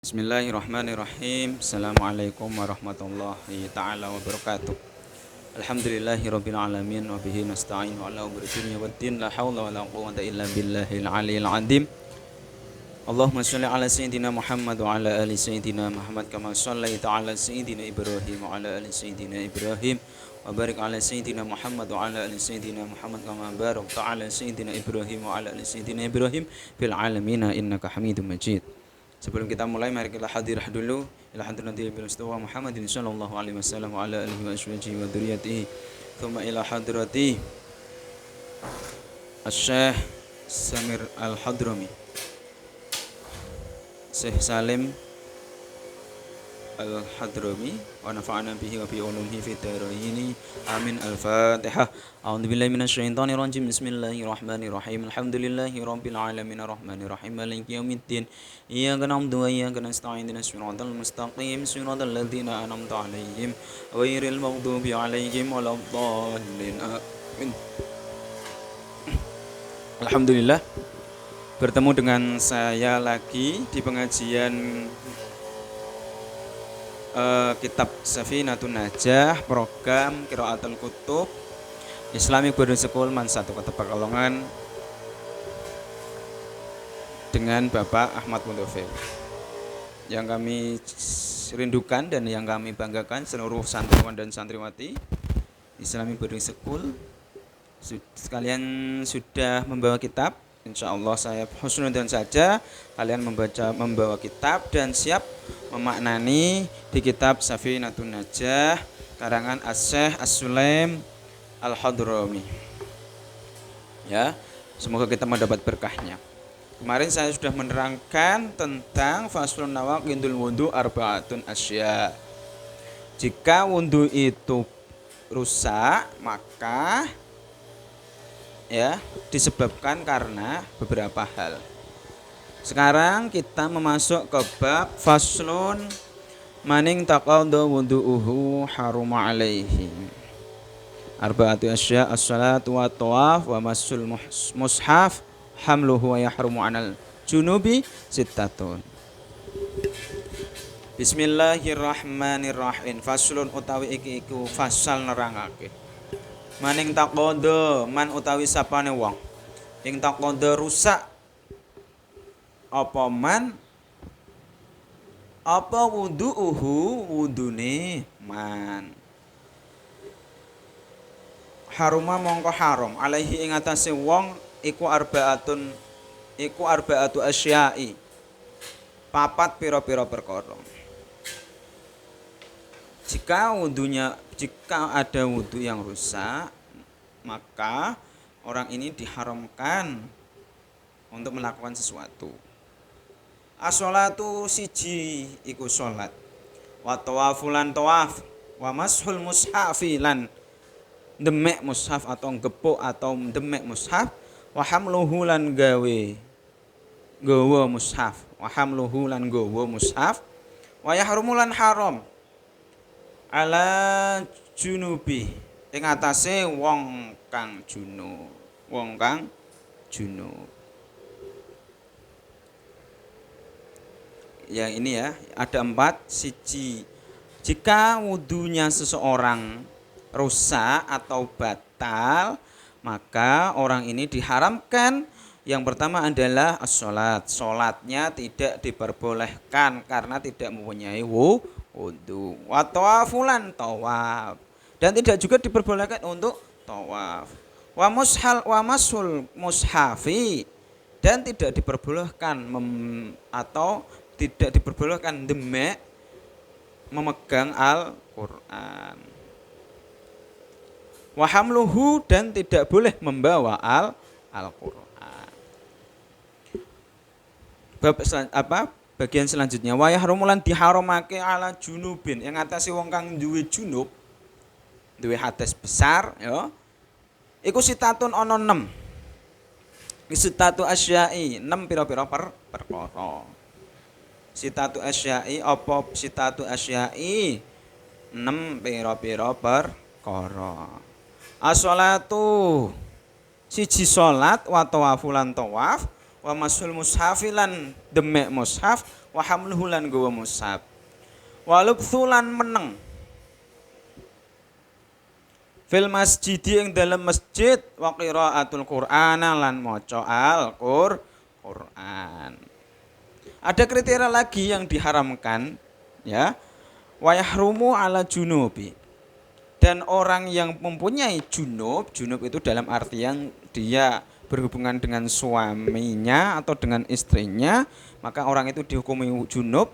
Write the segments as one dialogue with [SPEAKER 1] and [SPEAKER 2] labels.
[SPEAKER 1] Bismillahirrahmanirrahim. Assalamualaikum warahmatullahi ta'ala wabarakatuh. Alhamdulillahirabbil alamin wa bihi nasta'in ala umuri dunya waddin la haula wala quwwata illa billahil aliyil azim. Allahumma shalli ala sayyidina Muhammad wa ala ali sayyidina Muhammad kama shallaita ala sayyidina Ibrahim wa ala ali sayyidina Ibrahim wa barik ala sayyidina Muhammad wa ala ali sayyidina Muhammad kama barakta ala sayyidina Ibrahim wa ala ali sayyidina Ibrahim fil alamin innaka Hamidum Majid. Sebelum kita mulai, mari kita hadirah dulu ila hadratin Nabi Mustafa Muhammadin sallallahu alaihi wasallam wa ala alihi wa ashabihi wa dzurriyyatihi thumma ila hadrati Asy-Syaikh Samir Al-Hadrami Syekh Salim Al-Hadrami wa nafa'ana bihi wa bi ulumihi fid dharain amin. Al-Fatihah. A'udzubillahi minasyaitonir rajim. Bismillahirrahmanirrahim. Alhamdulillahi rabbil alamin arrahmanir rahim maliki yaumiddin. Iyyaka na'budu wa iyyaka nasta'in ihdinas siratal mustaqim siratal ladzina an'amta 'alaihim ghairil maghdubi 'alaihim waladdallin. Amin. Alhamdulillah, bertemu dengan saya lagi di pengajian kitab Safinatun Najah, program Qiraatul Kutub Islamic Boarding School Man 1 Kota Pekalongan dengan Bapak Ahmad Muntofil. Yang kami rindukan dan yang kami banggakan seluruh santriwan dan santriwati Islamic Boarding School sekalian sudah membawa kitab. Insya Allah saya husnudzon saja kalian membawa kitab dan siap memaknani di kitab Safinatun Najah karangan Asy-Syaikh As-Sulaim Al-Hadrami. Ya, semoga kita mendapat berkahnya. Kemarin saya sudah menerangkan tentang faslun nawaqidul wudu arba'atun asya. Jika wudu itu rusak, maka disebabkan karena beberapa hal. Sekarang kita memasuk ke bab faslun maning taqadda wudu'uhu haruma alaihi. Arba'atu asya as-salatu wa tawaf wa masul mushaf hamluhu wa yahrumu anal junubi sittatun. Bismillahirrahmanirrahim. Faslun utawi iki iku fasal nerangake maning taqadda man utawi sapane wong ing taqadda rusak apa man apa wudu'uhu wudune man haruma mongko haram alaihi ing atase wong iku arba'atu asya'i papat pira-pira perkara. Jika ada wudu yang rusak, maka orang ini diharamkan untuk melakukan sesuatu. As-sholatu siji iku sholat, wa tawafulan tawaf, wa mashul mushafi lan demek mushaf atau gepuk atau demek mushaf, wa hamluhu lan gawa mushaf, wa hamluhu lan gawa mushaf, wa yahrumu lan haram ala junubi ing atase wong kang junub. Yang ini ya, ada 4. Siji, jika wudunya seseorang rusak atau batal, maka orang ini diharamkan. Yang pertama adalah as-sholat. Sholatnya tidak diperbolehkan karena tidak mempunyai wudu. Wa tawafulan tawaf, dan tidak juga diperbolehkan untuk tawaf. Wa mashul mushafi, dan tidak diperbolehkan atau tidak diperbolehkan demek memegang Al-Qur'an. Wa hamluhu, dan tidak boleh membawa Al-Qur'an. Bagian selanjutnya, wa yahrumulan diharamake ala junubin yang atase wong kang duwe junub, duwe hadas besar ya. Iku sitatun ana 6. Sitatu asya'i 6 pira-pira perkara. Sitatu asya'i apa sitatu asya'i 6 pira-pira perkara. As-sholatu siji salat wa tawafulan tawaf wa masul mushafilan demek mushaf wa hamluhu lan nggawa mushaf walubthulan meneng fil masjidi ing dalam masjid wa qiraatul qur'ana lan maca Al-Qur'an. Ada kriteria lagi yang diharamkan ya. Wa yahrumu ala junubi. Dan orang yang mempunyai junub itu dalam artian dia berhubungan dengan suaminya atau dengan istrinya, maka orang itu dihukumi junub.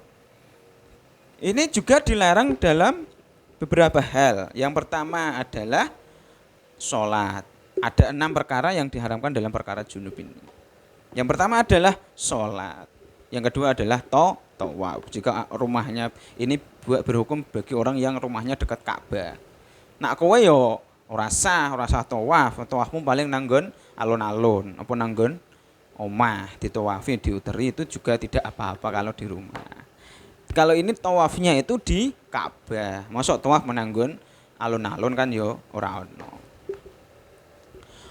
[SPEAKER 1] Ini juga dilarang dalam beberapa hal. Yang pertama adalah sholat. Ada 6 perkara yang diharamkan dalam perkara junub ini. Yang pertama adalah sholat. Yang kedua adalah tawaf. Jika rumahnya ini berhukum bagi orang yang rumahnya dekat Ka'bah. Nak kowe yo ora sah tawaf. Tawafmu paling nanggon alun-alun apa nanggon omah ditawafi diuteri itu juga tidak apa-apa kalau di rumah. Kalau ini tawafnya itu di Ka'bah. Mosok tawaf menanggon alun-alun kan yo ora ono.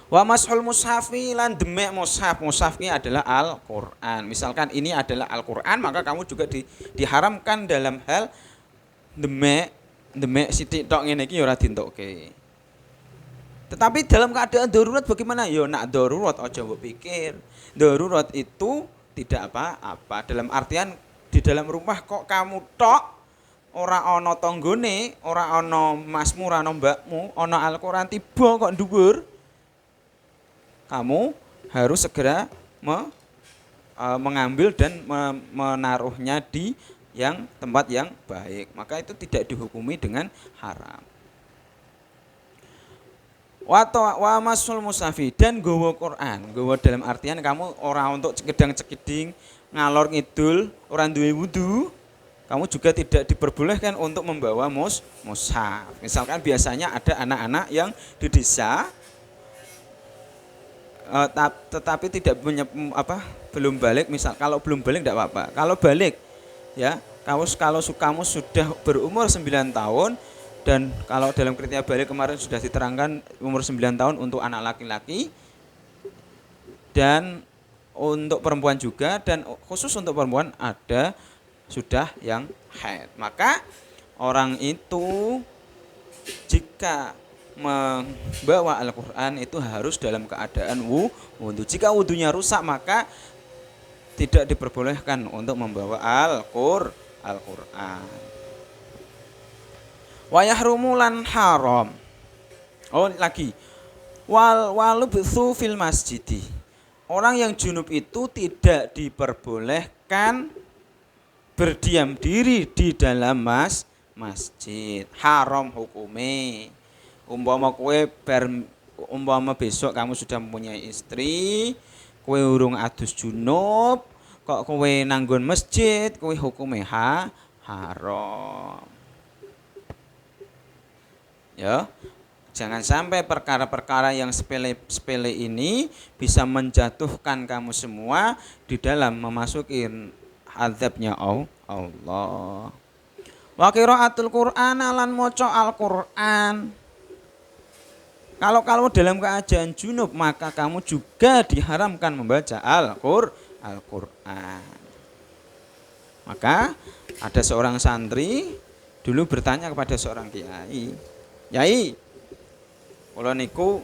[SPEAKER 1] Wa mashul mushafi lan demek mushaf. Mushaf ini adalah Al-Qur'an. Misalkan ini adalah Al-Qur'an, maka kamu juga diharamkan dalam hal demek sithik tok ngene iki ya ora dintokke. Tetapi dalam keadaan darurat bagaimana? Ya nak darurat aja mbok pikir. Darurat itu tidak apa-apa. Dalam artian di dalam rumah kok kamu tok ora ana tanggane, ora ana masmu, ora ana mbakmu, ana Al-Qur'an tiba kok dhuwur. Kamu harus segera mengambil dan menaruhnya di yang tempat yang baik. Maka itu tidak dihukumi dengan haram. Wa masul musafi dan gowo Quran. Gowo dalam artian kamu orang untuk cekedang-cekeding, ngalor ngidul, orang duwe wudu, kamu juga tidak diperbolehkan untuk membawa mushaf. Misalkan biasanya ada anak-anak yang di desa tetapi tidak punya belum balik. Misal kalau belum balik tidak apa-apa. Kalau balik ya, kalau kamu sudah berumur 9 tahun dan kalau dalam kriteria balik kemarin sudah diterangkan umur 9 tahun untuk anak laki-laki dan untuk perempuan juga, dan khusus untuk perempuan ada sudah yang haid. Maka orang itu jika membawa Al-Qur'an itu harus dalam keadaan wudu. Jika wudunya rusak maka tidak diperbolehkan untuk membawa Al-Qur'an. Wa yahrumu lan haram. Oh lagi. Walubthu fil masjidi. Orang yang junub itu tidak diperbolehkan berdiam diri di dalam masjid. Haram hukume. Umpama besok kamu sudah mempunyai istri, kowe urung adus junub, kok kowe nanggon masjid, kowe hukume haram. Ya. Jangan sampai perkara-perkara yang sepele ini bisa menjatuhkan kamu semua di dalam memasuki azabnya Allah. Wa qiraatul Qur'an lan maca Al-Qur'an. Kalau dalam keadaan junub maka kamu juga diharamkan membaca Al-Qur'an. Maka ada seorang santri dulu bertanya kepada seorang kiai, "Yai, kula niku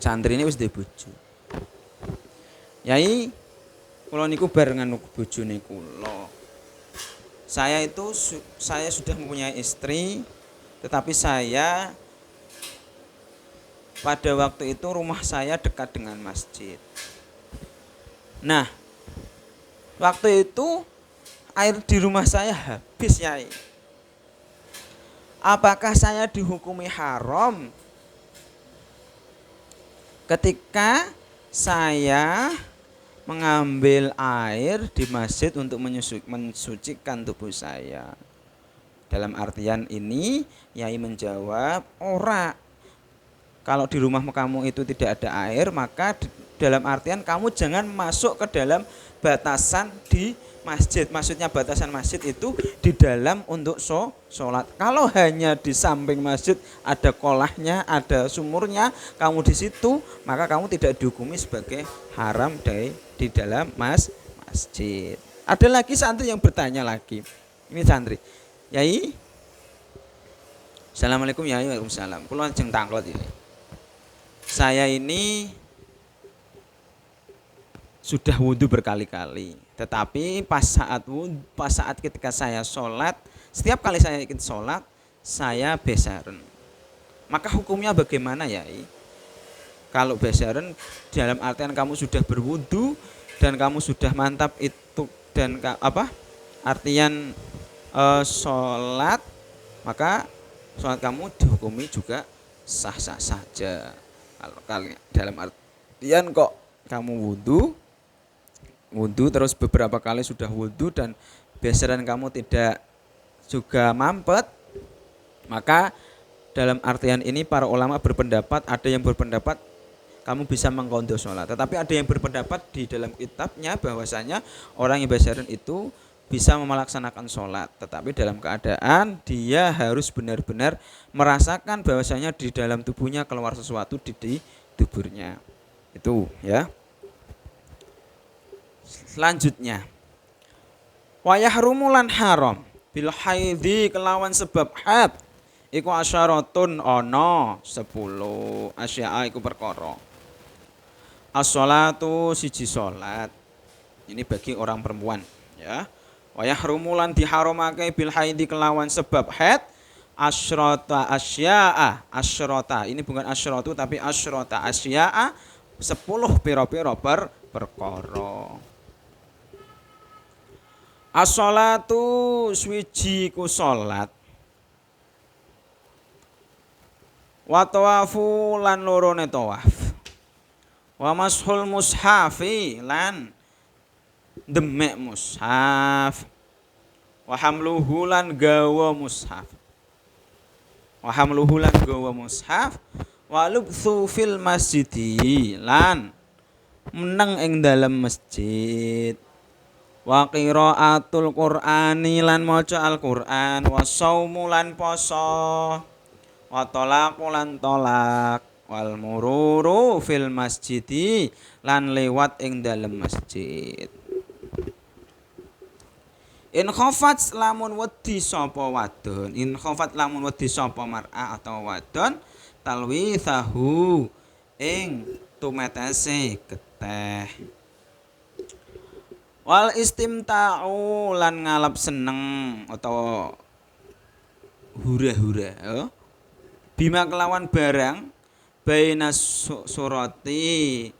[SPEAKER 1] santri ini wis duwe bojo. Yai, kula niku barengan bojone kula. Saya sudah mempunyai istri, tetapi saya pada waktu itu rumah saya dekat dengan masjid. Nah, waktu itu air di rumah saya habis, Yai. Apakah saya dihukumi haram ketika saya mengambil air di masjid untuk mensucikan tubuh saya?" Dalam artian ini, Yai menjawab, "Ora. Kalau di rumah kamu itu tidak ada air, maka dalam artian kamu jangan masuk ke dalam batasan di masjid. Maksudnya batasan masjid itu di dalam untuk sholat. Kalau hanya di samping masjid ada kolahnya, ada sumurnya, kamu di situ, maka kamu tidak dihukumi sebagai haram di dalam masjid. Ada lagi santri yang bertanya lagi. Ini santri, Yai, Assalamualaikum Yai. Waalaikumsalam. Kula ajeng tanglet ini. Saya ini sudah wudhu berkali-kali, tetapi pas saat ketika saya sholat, setiap kali saya ikut sholat, saya besaren. Maka hukumnya bagaimana Yai? Kalau besaren dalam artian kamu sudah berwudhu dan kamu sudah mantap itu dan artian sholat, maka sholat kamu dihukumi juga sah-sah saja. Kalau dalam artian kok kamu wudhu terus beberapa kali sudah wudhu dan besaran kamu tidak juga mampet, maka dalam artian ini para ulama berpendapat, ada yang berpendapat kamu bisa mengqadha sholat, tetapi ada yang berpendapat di dalam kitabnya bahwasanya orang yang besaran itu bisa melaksanakan sholat, tetapi dalam keadaan dia harus benar-benar merasakan bahwasanya di dalam tubuhnya keluar sesuatu di tuburnya. Itu ya. Selanjutnya, wa yahrumu lan haram bil haidhi kelawan sebab haid iku asyaratun ana 10 asya'a iku perkara. As-sholatu siji salat. Ini bagi orang perempuan ya. Wa yahrumu lan diharamake bil haidhi kelawan sebab haid asyrata asya'a. Asyrata ini bukan asyratu tapi asyrata asya'a 10 pira-pira perkara. As-sholatu swiji ku salat. Wa tawafu lan lorone tawaf. Wa mashul mushafi lan demek mushaf. Wa hamluhu lan gawa mushaf. Wa hamluhu lan gawa mushaf. Wa lubthu fil masjidi lan meneng ing dalem masjid. Wa qiraatul qur'ani lan maca al-Qur'an. Wa shaumu lan poso. Wa talaqu lan tolak. Wal mururu fil masjidi lan lewat ing dalem masjid. In khafat lamun wedi sapa wadon, in khafat lamun wedi sapa mar'ah atau wadon talwithahu ing tumetese geteh. Wal istimta'u lan ngalap seneng atau hura-hura ya. Bima kelawan barang baina surati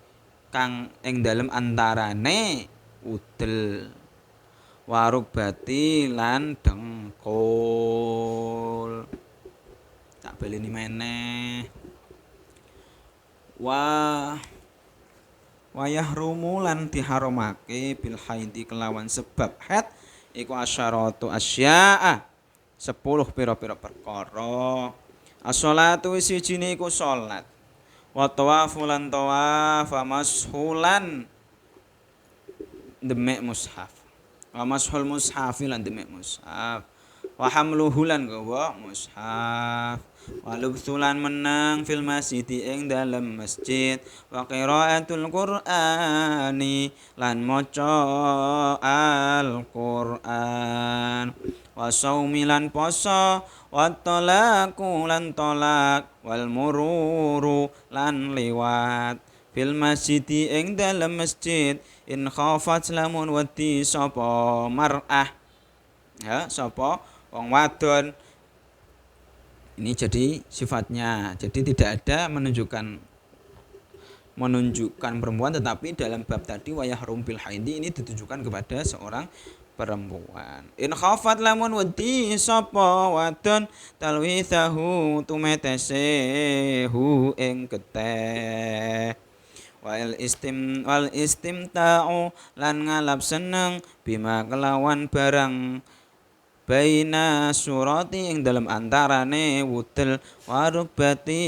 [SPEAKER 1] kang ing dalem antarane udel warubati lan dengkul. Tak baleni meneh. Wa yahrumu lan diharamake bil haidi kelawan sebab haid iku asyaratu asya'a 10 pira-pira perkara. As-sholatu sijine iku salat. Wa tawafu lan tawaf, mashulan demek mushaf. Wa mashul mushafi lan demek mushaf. Wa hamluhu lan gawa mushaf. Wa lubthulan menang fil masjidi ing dalem masjid. Wa qiraatul qur'ani lan maca al-Qur'an. Wa shaumi lan poso. Wa talaqu lan tolak. Wal mururu lan liwat fil masjidi ing dalem masjid. In khafat lamun wedi sapa mar'ah ya, sapa wong wadon. Ini jadi sifatnya. Jadi tidak ada menunjukkan perempuan, tetapi dalam bab tadi wayahrum bil haidi ini ditujukan kepada seorang perempuan. In khafat lamun wedi sapa wadon talwithahu tumetese hu ing geteh. Wal istimta'u lan ngalap seneng bima kelawan barang baina surati ing dalam antarane wudel warubati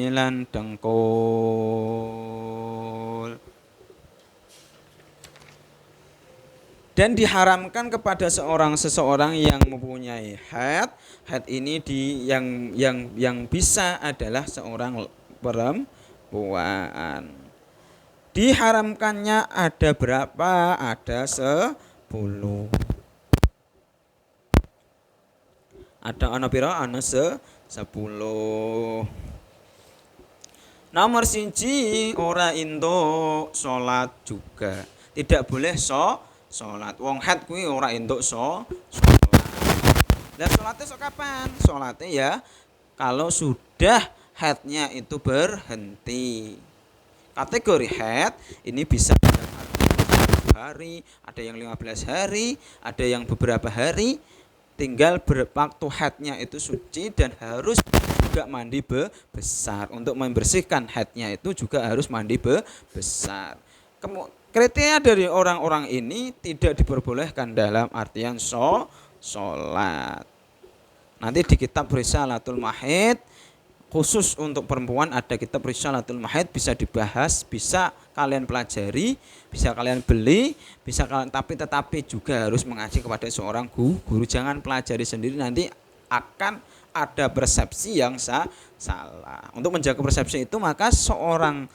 [SPEAKER 1] lan dengkul. Dan diharamkan kepada seseorang yang mempunyai haid. Haid ini yang bisa adalah seorang perempuan. Diharamkannya ada berapa? Ada 10. Ada ana pira? Ana 10. Nomor siji ora entuk salat juga. Tidak boleh salat. Wong haid kuwi ora entuk salat. Lah salatnya sok kapan? Salatnya ya kalau sudah haidnya itu berhenti. Kategori haid ini bisa dalam arti 1 hari, ada yang 15 hari, ada yang beberapa hari. Tinggal waktu haidnya itu suci dan harus juga mandi besar. Untuk membersihkan haidnya itu juga harus mandi besar. Kriteria dari orang-orang ini tidak diperbolehkan dalam artian sholat. Nanti di kitab Risalatul Mahid khusus untuk perempuan ada kitab Risalatul Mahid, bisa dibahas, bisa kalian pelajari, bisa kalian beli, bisa kalian tetapi juga harus mengaji kepada seorang guru. Jangan pelajari sendiri, nanti akan ada persepsi yang salah. Untuk menjaga persepsi itu maka seseorang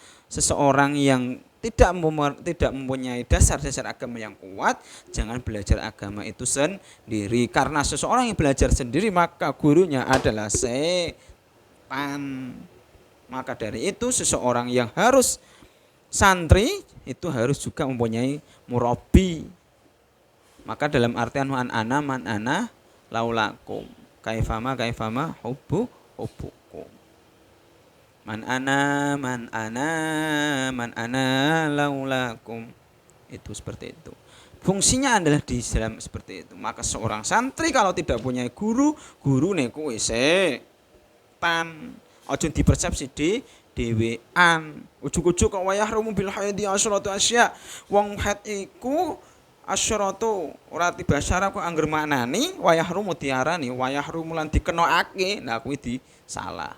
[SPEAKER 1] yang tidak mempunyai dasar-dasar agama yang kuat, jangan belajar agama itu sendiri. Karena seseorang yang belajar sendiri maka gurunya adalah setan. Maka dari itu seseorang yang harus santri itu harus juga mempunyai murabi. Maka dalam artian man ana laulakum. Kaifama hubbukum. Man ana laulakum. Itu seperti itu. Fungsinya adalah di dalam seperti itu. Maka seorang santri kalau tidak punya guru niku setan. Aja dipersepsi dhewean. Ujug-ujug kok wayah rumu bil haidi asyratu asya. Wong haid iku asyratu ora tiba syara kok angger maknani wayah rumu diarani wayah rumu lan dikenokake. Nah kuwi salah.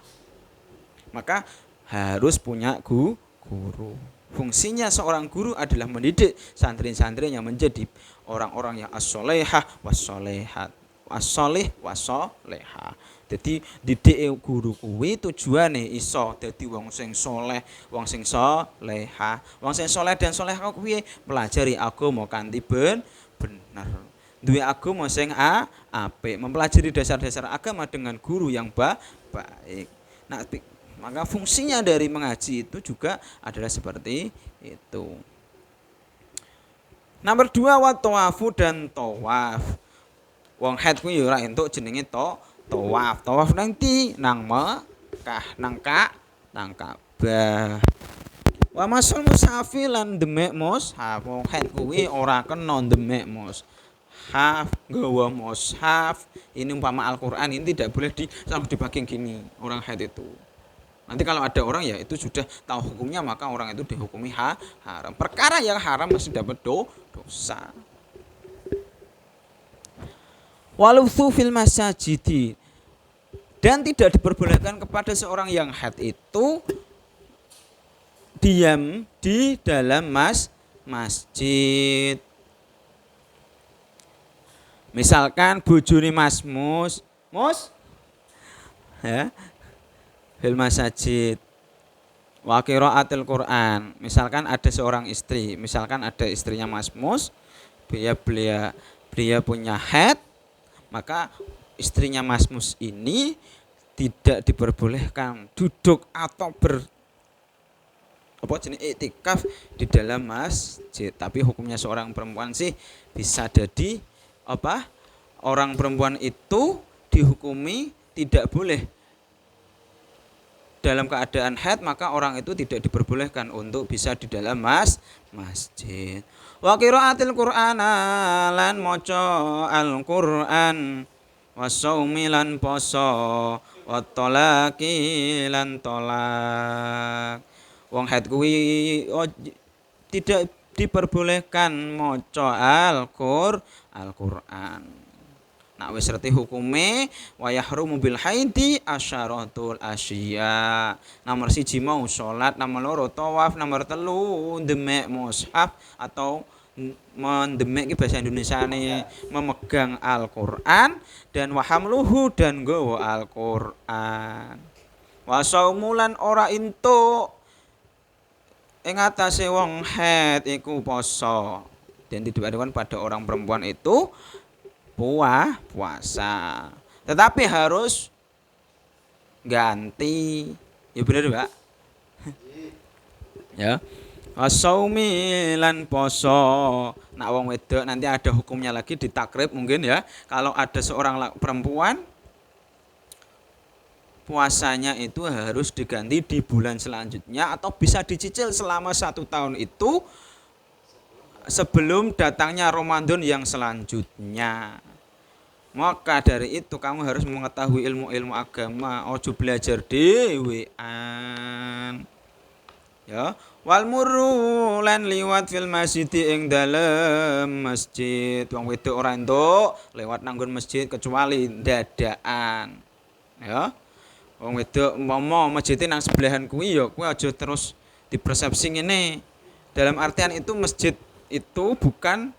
[SPEAKER 1] Maka harus punya guru. Fungsinya seorang guru adalah mendidik santri-santrinya menjadi orang-orang yang as-sholihah was-sholihat. As-sholih was-sholihah. Jadi didik guru kuwi tujuane iso dadi wong sing saleh, wong sing sholehah. Wong sing saleh dan sholehah kuwi pelajari agama kanthi bener. Duwe agama sing apik, mempelajari dasar-dasar agama dengan guru yang baik. Nah, maka fungsinya dari mengaji itu juga adalah seperti itu. Nomor 2 wa tawafu dan tawaf. Wong haid kuwi ora entuk jenenge tawaf. Tawaf nang ndi? Nang Mekah, nang Ka'bah. Wa masul mushafi lan demek mushaf. Wong haid kuwi ora kena demek mushaf, nggawa mushaf. Ini umpama Al-Qur'an ini tidak boleh dibagi gini orang haid itu. Nanti kalau ada orang ya itu sudah tahu hukumnya maka orang itu dihukumi haram. Perkara yang haram masih dapat dosa. Waluthu fil masajidi, dan tidak diperbolehkan kepada seorang yang haid itu diam di dalam masjid. Misalkan bojone Mas ya fil masajid wa qiraatil Quran. Misalkan ada seorang istri, misalkan ada istrinya Mas Mus, beliau punya haid, maka istrinya Mas Mus ini tidak diperbolehkan duduk atau iktikaf di dalam masjid. Tapi hukumnya seorang perempuan sih bisa jadi orang perempuan itu dihukumi tidak boleh dalam keadaan haid, maka orang itu tidak diperbolehkan untuk bisa di dalam masjid. Wa qiraatil Qur'ana lan maca Al-Qur'an, wasaumi lan poso, wa talaqi lan tolak. Wong haid kuwi tidak diperbolehkan maca Al-Qur'an. Nak wis reti hukume wa yahrumu bil haidi asyaratul asya. Nomor 1 mau salat, nomor 2 tawaf, nomor 3 demek mushaf atau mendemek ki bahasa Indonesiane memegang Al-Qur'an dan wahamluhu dan nggawa Al-Qur'an. Wa saumulan ora entuk ing atase wong haid iku poso. Dan ditujukan pada orang perempuan itu puasa. Tetapi harus ganti. Ya bener, Pak. Ya. Asaumi lan poso. Nak wong wedok nanti ada hukumnya lagi di takrib mungkin ya. Kalau ada seorang perempuan puasanya itu harus diganti di bulan selanjutnya atau bisa dicicil selama 1 tahun itu sebelum datangnya Ramadan yang selanjutnya. Maka dari itu kamu harus mengetahui ilmu-ilmu agama. Ojo belajar dhewean. Ya, wal murru lan liwat fil masjid ing dalem masjid. Wong wedok ora entuk lewat nanggon masjid kecuali dadakan. Ya. Wong wedok umpama masjid nang sebelahan kuwi ya kuwi aja terus dipersepsi ngene. Dalam artian itu masjid itu bukan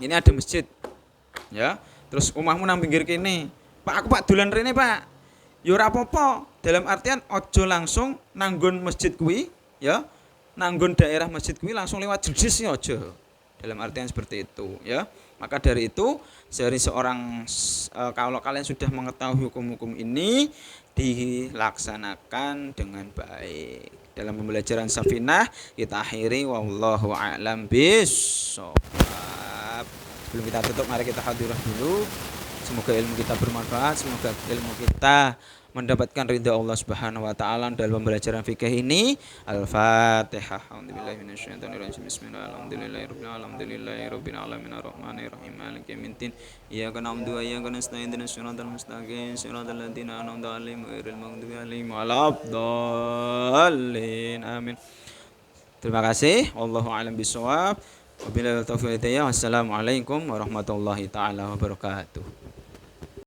[SPEAKER 1] ini ada masjid. Ya. Terus omahmu nang pinggir kene. Pak aku Pak dolan rene, Pak. Ya ora apa-apa. Dalam artian aja langsung nanggon masjid kuwi ya nanggon daerah masjid kuwi langsung lewat jedis ya aja. Dalam artian seperti itu ya. Maka dari itu dari seorang kalau kalian sudah mengetahui hukum-hukum ini dilaksanakan dengan baik. Dalam pembelajaran Safinah kita akhiri wallahu a'lam bissawab. Sebelum kita tutup mari kita hadirah dulu. Semoga ilmu kita bermanfaat, semoga ilmu kita mendapatkan ridha Allah Subhanahu wa taala dalam pembelajaran fikih ini. Al-Fatihah. Alhamdulillahi minasyaitonir rajim. Bismillahirrahmanirrahim. Arrahmanirrahim. Maliki yaumiddin. Iyyaka na'budu wa iyyaka nasta'in. Ihdinas siratal mustaqim. Siratal ladzina an'amta 'alaihim ghairil maghdubi 'alaihim waladdallin. Amin. Terima kasih. Wallahu a'lam bishawab. Wabillahi taufiq hidayah. Wassalamualaikum warahmatullahi taala wabarakatuh.